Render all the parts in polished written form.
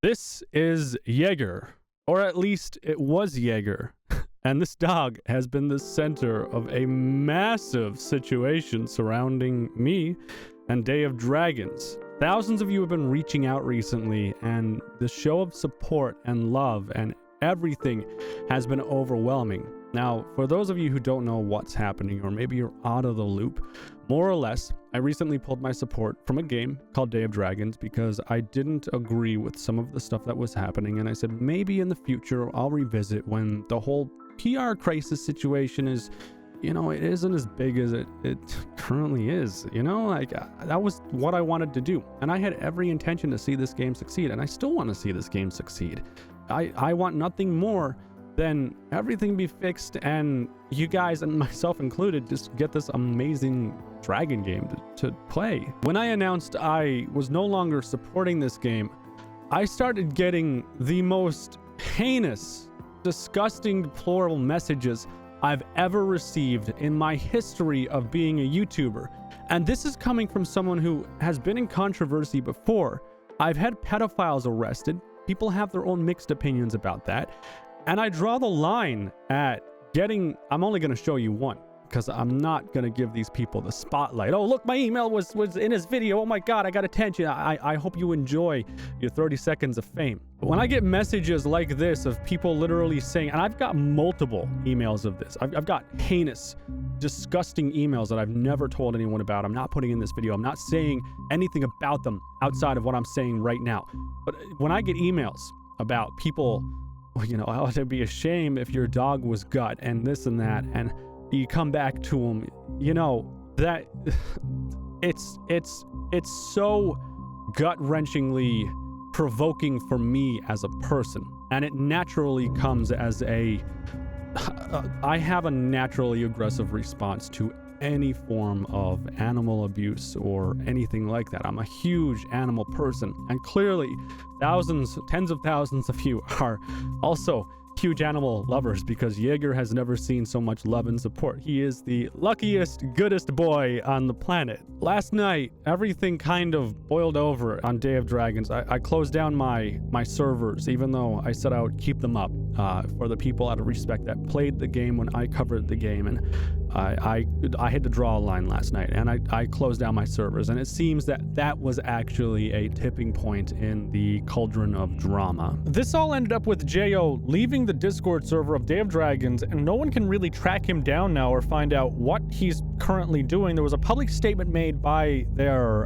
This is Jaeger, or at least it was Jaeger. And this dog has been the center of a massive situation surrounding me and Day of Dragons. Thousands of you have been reaching out recently, and the show of support and love and everything has been overwhelming. Now, for those of you who don't know what's happening, or maybe you're out of the loop, more or less, I recently pulled my support from a game called Day of Dragons because I didn't agree with some of the stuff that was happening, and I said maybe in the future I'll revisit when the whole PR crisis situation is, it isn't as big as it currently is, that was what I wanted to do. And I had every intention to see this game succeed, and I still want to see this game succeed. I want nothing more than everything be fixed and you guys, and myself included, just get this amazing dragon game to play. When I announced I was no longer supporting this game, I started getting the most heinous, disgusting, deplorable messages I've ever received in my history of being a YouTuber. And this is coming from someone who has been in controversy before. I've had pedophiles arrested. People have their own mixed opinions about that. And I draw the line at I'm only going to show you one, because I'm not going to give these people the spotlight. Oh, look, my email was in his video. Oh my God, I got attention. I hope you enjoy your 30 seconds of fame. But when I get messages like this of people literally saying, and I've got multiple emails of this. I've got heinous, disgusting emails that I've never told anyone about. I'm not putting in this video. I'm not saying anything about them outside of what I'm saying right now. But when I get emails about people, oh, it'd be a shame if your dog was gut and this and that, and you come back to them, that it's so gut-wrenchingly provoking for me as a person. And it naturally comes as I have a naturally aggressive response to any form of animal abuse or anything like that. I'm a huge animal person, and clearly thousands, tens of thousands of you are also huge animal lovers, because Jaeger has never seen so much love and support. He is the luckiest, goodest boy on the planet. Last night, everything kind of boiled over on Day of Dragons. I closed down my servers, even though I said I would keep them up for the people out of respect that played the game when I covered the game. And I had to draw a line last night, and I closed down my servers, and it seems that was actually a tipping point in the cauldron of drama. This all ended up with Jo leaving the Discord server of Day of Dragons, and no one can really track him down now or find out what he's currently doing. There was a public statement made by their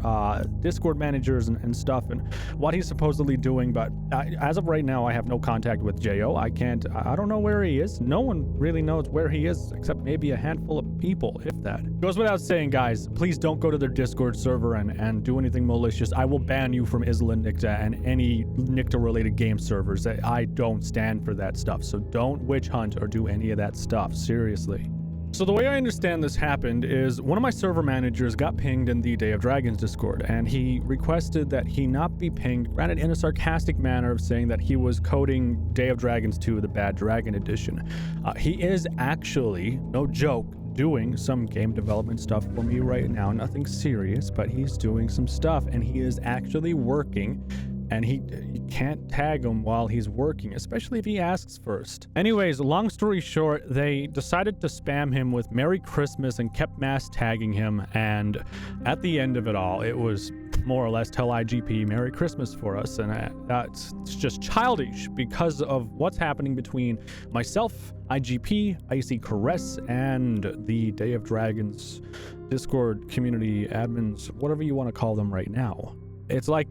Discord managers and stuff, and what he's supposedly doing, but as of right now, I have no contact with Jo. I don't know where he is. No one really knows where he is, except maybe a handful of people, if that. Goes without saying, guys, please don't go to their Discord server and do anything malicious. I will ban you from Isla Nicta and any Nicta-related game servers. I don't stand for that stuff, so don't witch hunt or do any of that stuff, seriously. So the way I understand this happened is one of my server managers got pinged in the Day of Dragons Discord, and he requested that he not be pinged, granted in a sarcastic manner of saying that he was coding Day of Dragons 2, the Bad Dragon Edition. He is actually, no joke, doing some game development stuff for me right now. Nothing serious, but he's doing some stuff, and he is actually working. And you can't tag him while he's working, especially if he asks first. Anyways, long story short, they decided to spam him with Merry Christmas and kept mass tagging him. And at the end of it all, it was more or less tell IGP Merry Christmas for us. And it's just childish because of what's happening between myself, IGP, Icy Caress, and the Day of Dragons Discord community admins, whatever you want to call them right now. It's like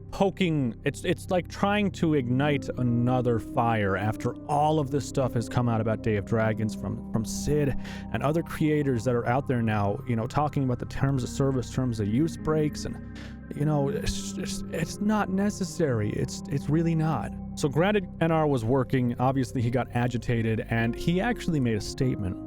it's like trying to ignite another fire after all of this stuff has come out about Day of Dragons from Sid and other creators that are out there now, talking about the terms of service, terms of use breaks, and it's not necessary. It's really not. So granted, NR was working, obviously he got agitated, and he actually made a statement.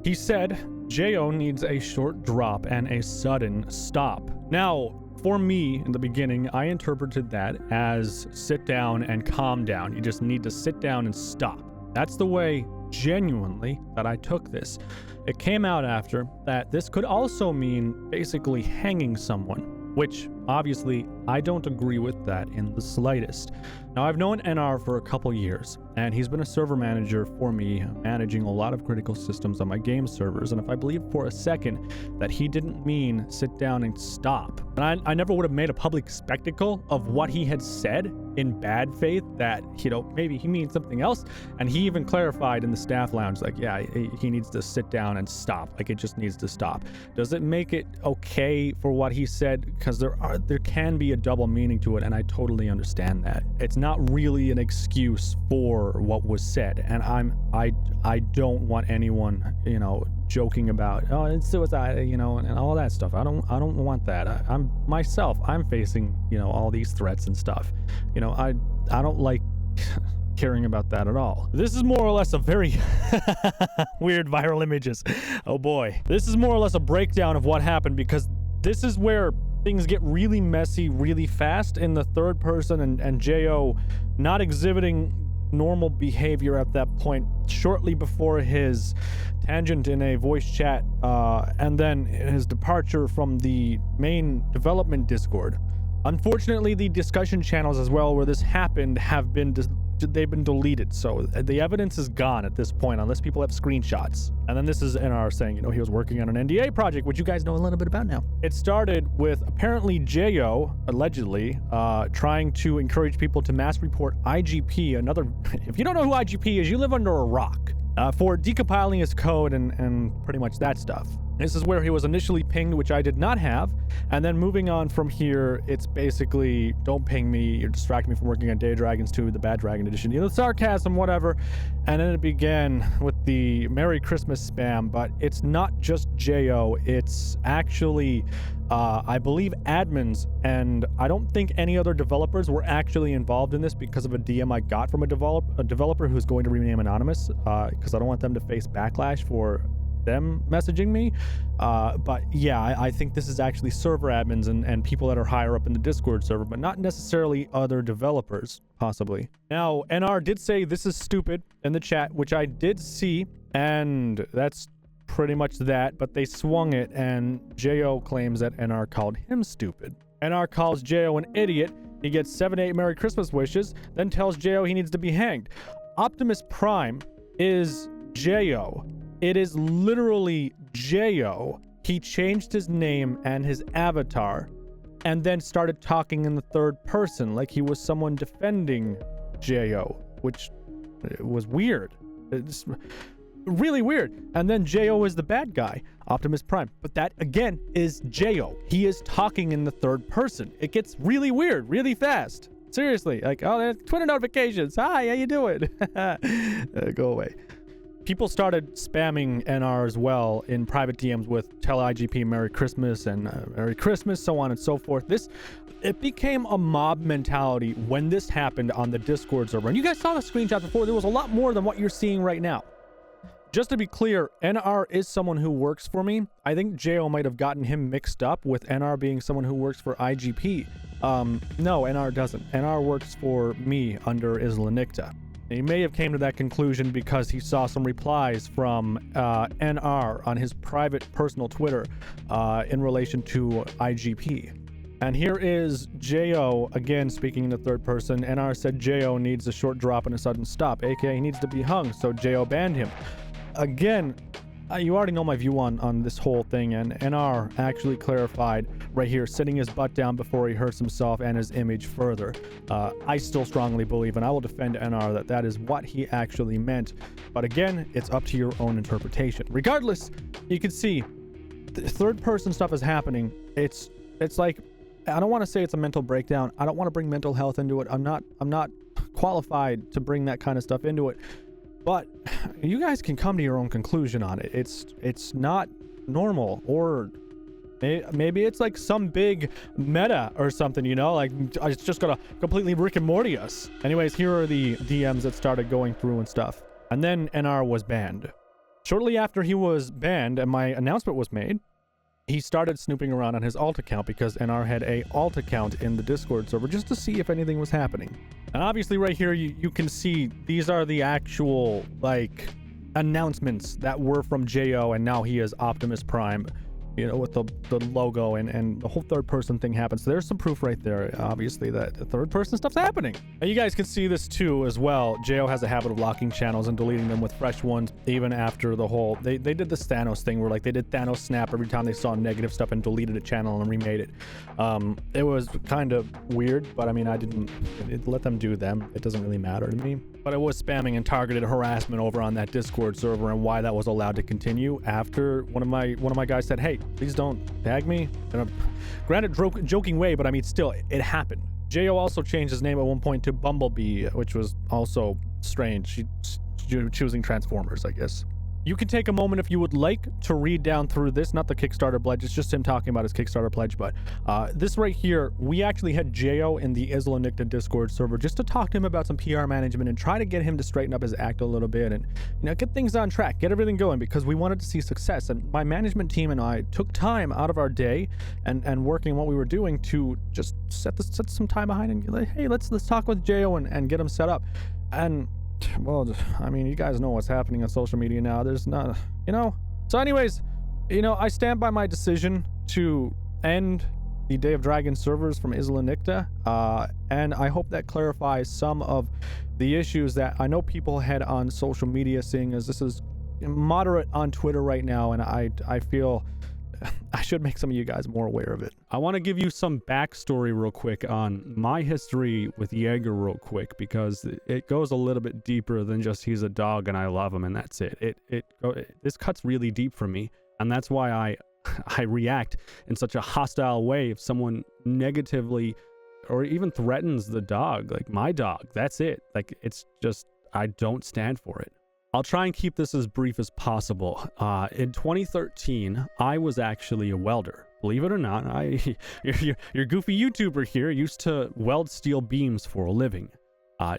He said, Jo needs a short drop and a sudden stop. Now, for me, in the beginning, I interpreted that as sit down and calm down. You just need to sit down and stop. That's the way, genuinely, that I took this. It came out after that this could also mean basically hanging someone, which Obviously, I don't agree with that in the slightest. Now, I've known NR for a couple years, and he's been a server manager for me, managing a lot of critical systems on my game servers, and if I believe for a second that he didn't mean sit down and stop, and I never would have made a public spectacle of what he had said in bad faith, that, you know, maybe he means something else, and he even clarified in the staff lounge, like, yeah, he needs to sit down and stop, like, it just needs to stop. Does it make it okay for what he said? Because there can be a double meaning to it, and I totally understand that. It's not really an excuse for what was said, and I don't want anyone, you know, joking about, oh, it's suicide, you know, and all that stuff. I don't want that. I'm facing, you know, all these threats and stuff. You know, I don't like caring about that at all. This is more or less a very weird viral images. Oh boy. This is more or less a breakdown of what happened, because this is where things get really messy really fast in the third person, and Jo not exhibiting normal behavior at that point shortly before his tangent in a voice chat, and then his departure from the main development Discord. Unfortunately, the discussion channels as well where this happened have been they've been deleted, so the evidence is gone at this point unless people have screenshots. And then this is NR saying, you know, he was working on an NDA project, which you guys know a little bit about now. It started with apparently Jo allegedly trying to encourage people to mass report IGP, another if you don't know who IGP is, you live under a rock, for decompiling his code and pretty much that stuff. This is where he was initially pinged, which I did not have. And then moving on from here, it's basically, don't ping me, you're distracting me from working on Day Dragons 2, the Bad Dragon Edition, you know, sarcasm, whatever. And then it began with the Merry Christmas spam, but it's not just Jo, it's actually, I believe, admins, and I don't think any other developers were actually involved in this because of a DM I got from a developer who's going to rename anonymous, because I don't want them to face backlash for them messaging me, but yeah, I think this is actually server admins and people that are higher up in the Discord server, but not necessarily other developers, possibly. Now, NR did say this is stupid in the chat, which I did see, and that's pretty much that, but they swung it, and Jo claims that NR called him stupid. NR calls Jo an idiot, he gets 7 to 8 Merry Christmas wishes, then tells Jo he needs to be hanged. Optimus Prime is Jo. It is literally Jo. He changed his name and his avatar and then started talking in the third person like he was someone defending Jo, which was weird. It's really weird. And then Jo is the bad guy, Optimus Prime. But that, again, is Jo. He is talking in the third person. It gets really weird really fast. Seriously. Like, oh, there's Twitter notifications. Hi, how you doing? Go away. People started spamming NR as well in private DMs with tell IGP Merry Christmas and Merry Christmas, so on and so forth. It became a mob mentality when this happened on the Discord server. And you guys saw the screenshots before. There was a lot more than what you're seeing right now. Just to be clear, NR is someone who works for me. I think Jo might have gotten him mixed up with NR being someone who works for IGP. No, NR doesn't. NR works for me under Isla-Nicta. He may have came to that conclusion because he saw some replies from NR on his private personal Twitter in relation to IGP. And here is Jo, again speaking in the third person. NR said Jo needs a short drop and a sudden stop, aka he needs to be hung, so Jo banned him. Again, you already know my view on this whole thing, and NR actually clarified right here, sitting his butt down before he hurts himself and his image further. I still strongly believe, and I will defend NR, that is what he actually meant. But again, it's up to your own interpretation. Regardless, you can see the third person stuff is happening. It's like, I don't want to say it's a mental breakdown. I don't want to bring mental health into it. I'm not qualified to bring that kind of stuff into it. But you guys can come to your own conclusion on it. It's not normal, or maybe it's like some big meta or something, you know, like it's just gonna completely Rick and Morty us. Anyways, here are the DMs that started going through and stuff. And then NR was banned. Shortly after he was banned and my announcement was made, he started snooping around on his alt account because NR had a alt account in the Discord server just to see if anything was happening. And obviously right here, you can see these are the actual, like, announcements that were from Jo, and now he is Optimus Prime. you know, with the logo and the whole third person thing happens. So there's some proof right there, obviously, that the third person stuff's happening. And you guys can see this too as well. Jo has a habit of locking channels and deleting them with fresh ones, even after the whole, they did this Thanos thing where like they did Thanos snap every time they saw negative stuff and deleted a channel and remade it. It was kind of weird, but I mean, let them do them. It doesn't really matter to me. But it was spamming and targeted harassment over on that Discord server, and why that was allowed to continue after one of my guys said, hey, please don't tag me. In a granted joking way, but I mean, still, it happened. Jo also changed his name at one point to Bumblebee, which was also strange. She choosing Transformers, I guess. You can take a moment if you would like to read down through this, not the Kickstarter pledge, it's just him talking about his Kickstarter pledge, but this right here, we actually had Jo in the Isla Nicta Discord server just to talk to him about some PR management and try to get him to straighten up his act a little bit and, you know, get things on track, get everything going, because we wanted to see success. And my management team and I took time out of our day and working what we were doing to just set some time behind and like, hey, let's talk with Jo and get him set up. And well, I mean, you guys know what's happening on social media now. There's not, you know. So anyways, you know, I stand by my decision to end the Day of Dragon servers from Isla Nicta, and I hope that clarifies some of the issues that I know people had on social media, seeing as this is moderate on Twitter right now, and I feel I should make some of you guys more aware of it. I want to give you some backstory real quick on my history with Jaeger real quick, because it goes a little bit deeper than just he's a dog and I love him and that's it. This cuts really deep for me, and that's why I react in such a hostile way if someone negatively or even threatens the dog, like my dog. That's it. Like, it's just, I don't stand for it. I'll try and keep this as brief as possible. In 2013, I was actually a welder. Believe it or not, your goofy YouTuber here used to weld steel beams for a living.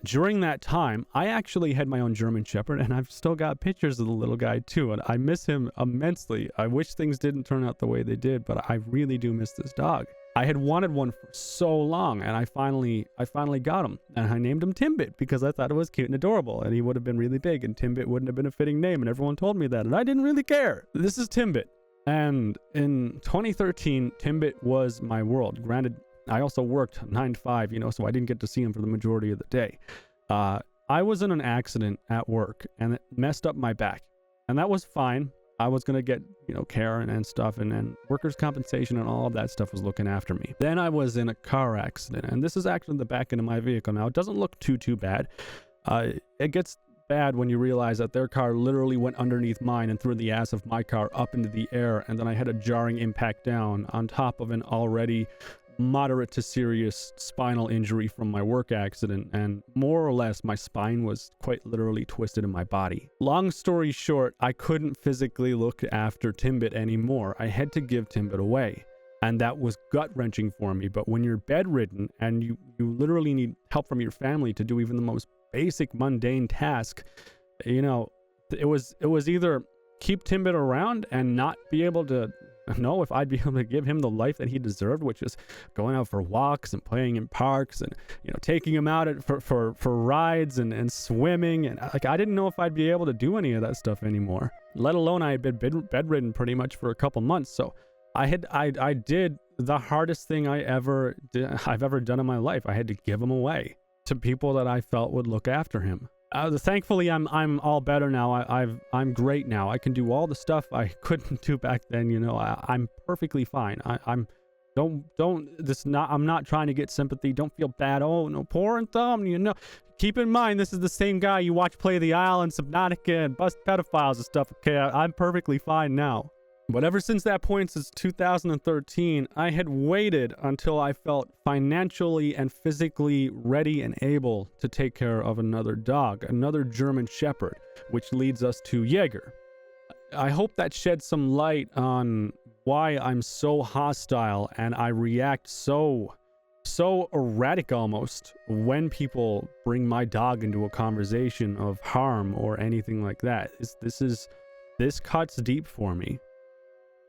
During that time, I actually had my own German Shepherd, and I've still got pictures of the little guy too, and I miss him immensely. I wish things didn't turn out the way they did, but I really do miss this dog. I had wanted one for so long, and I finally got him, and I named him Timbit because I thought it was cute and adorable, and he would have been really big, and Timbit wouldn't have been a fitting name, and everyone told me that, and I didn't really care. This is Timbit, and in 2013, Timbit was my world. Granted, I also worked 9 to 5, you know, so I didn't get to see him for the majority of the day. I was in an accident at work, and it messed up my back, and that was fine. I was going to get, you know, care and stuff, and workers' compensation and all of that stuff was looking after me. Then I was in a car accident, and this is actually the back end of my vehicle now. It doesn't look too bad. It gets bad when you realize that their car literally went underneath mine and threw the ass of my car up into the air, and then I had a jarring impact down on top of an already moderate to serious spinal injury from my work accident, and more or less my spine was quite literally twisted in my body. Long story short, I couldn't physically look after Timbit anymore. I had to give Timbit away, and that was gut-wrenching for me. But when you're bedridden and you literally need help from your family to do even the most basic mundane task, you know, it was either keep Timbit around and not be able to know if I'd be able to give him the life that he deserved, which is going out for walks and playing in parks and, you know, taking him out for rides and swimming. And like, I didn't know if I'd be able to do any of that stuff anymore, let alone I had been bedridden pretty much for a couple months. So I did the hardest thing I've ever done in my life. I had to give him away to people that I felt would look after him. Thankfully, I'm all better now. I'm great now. I can do all the stuff I couldn't do back then. You know, I'm perfectly fine. I'm not trying to get sympathy. Don't feel bad. Oh no, poor Anthomnia. You know, keep in mind this is the same guy you watch play the Isle and Subnautica and bust pedophiles and stuff. Okay, I'm perfectly fine now. But ever since that point, since 2013, I had waited until I felt financially and physically ready and able to take care of another dog, another German Shepherd, which leads us to Jaeger. I hope that sheds some light on why I'm so hostile and I react so erratic almost when people bring my dog into a conversation of harm or anything like that. This cuts deep for me.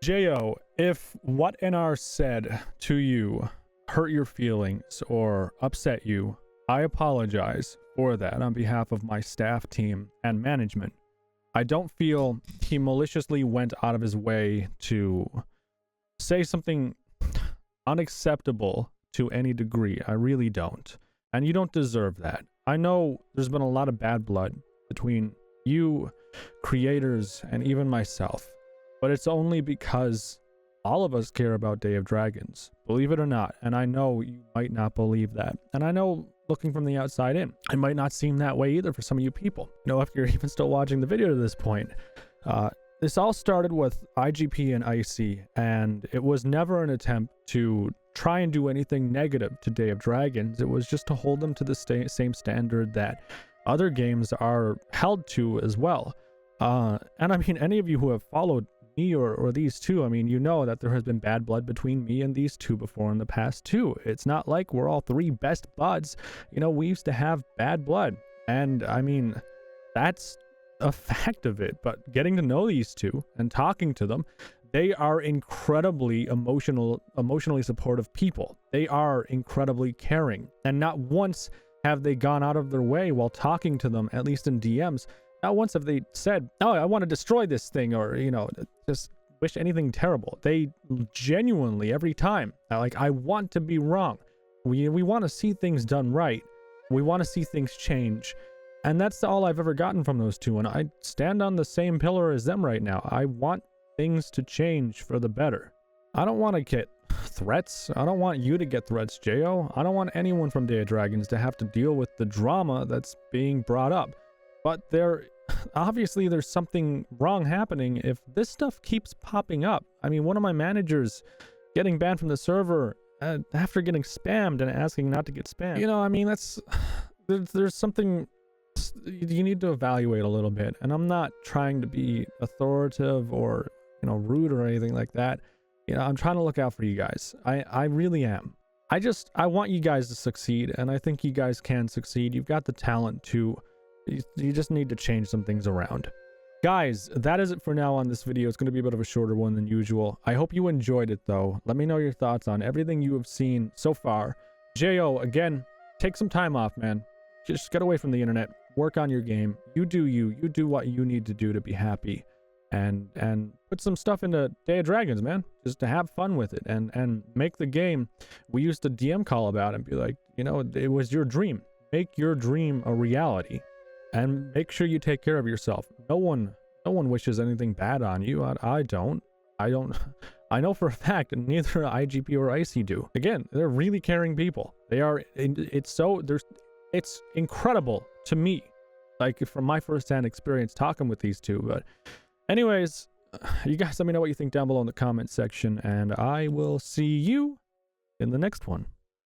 Jo, if what NR said to you hurt your feelings or upset you, I apologize for that on behalf of my staff team and management. I don't feel he maliciously went out of his way to say something unacceptable to any degree. I really don't. And you don't deserve that. I know there's been a lot of bad blood between you, creators, and even myself. But it's only because all of us care about Day of Dragons, believe it or not. And I know you might not believe that. And I know, looking from the outside in, it might not seem that way either for some of you people. You know, if you're even still watching the video to this point, this all started with IGP and Icy, and it was never an attempt to try and do anything negative to Day of Dragons. It was just to hold them to the same standard that other games are held to as well. And I mean, any of you who have followed me or these two, I mean, you know that there has been bad blood between me and these two before in the past too. It's not like we're all three best buds. You know, we used to have bad blood, and I mean, that's a fact of it. But getting to know these two and talking to them, they are incredibly emotionally supportive people. They are incredibly caring, and not once have they gone out of their way while talking to them, at least in DMs. Not once have they said, "Oh, I want to destroy this thing," or, you know, just wish anything terrible. They genuinely, every time, like, I want to be wrong. We want to see things done right. We want to see things change. And that's all I've ever gotten from those two. And I stand on the same pillar as them right now. I want things to change for the better. I don't want to get threats. I don't want you to get threats, Jo. I don't want anyone from Day of Dragons to have to deal with the drama that's being brought up. But obviously there's something wrong happening if this stuff keeps popping up. I mean, one of my managers getting banned from the server after getting spammed and asking not to get spammed. You know, I mean, there's something you need to evaluate a little bit. And I'm not trying to be authoritative or, you know, rude or anything like that. You know, I'm trying to look out for you guys. I really am. I want you guys to succeed, and I think you guys can succeed. You've got the talent to. You just need to change some things around. Guys, that is it for now on this video. It's going to be a bit of a shorter one than usual. I hope you enjoyed it, though. Let me know your thoughts on everything you have seen so far. Jo, again, take some time off, man. Just get away from the internet. Work on your game. You do you. You do what you need to do to be happy. And put some stuff into Day of Dragons, man. Just to have fun with it. And make the game. We used to DM call about it and be like, you know, it was your dream. Make your dream a reality. And make sure you take care of yourself. No one wishes anything bad on you. I don't. I know for a fact neither IGP or Icy do. Again, they're really caring people. They are. It's incredible to me, like, from my firsthand experience talking with these two. But anyways, you guys let me know what you think down below in the comment section, and I will see you in the next one.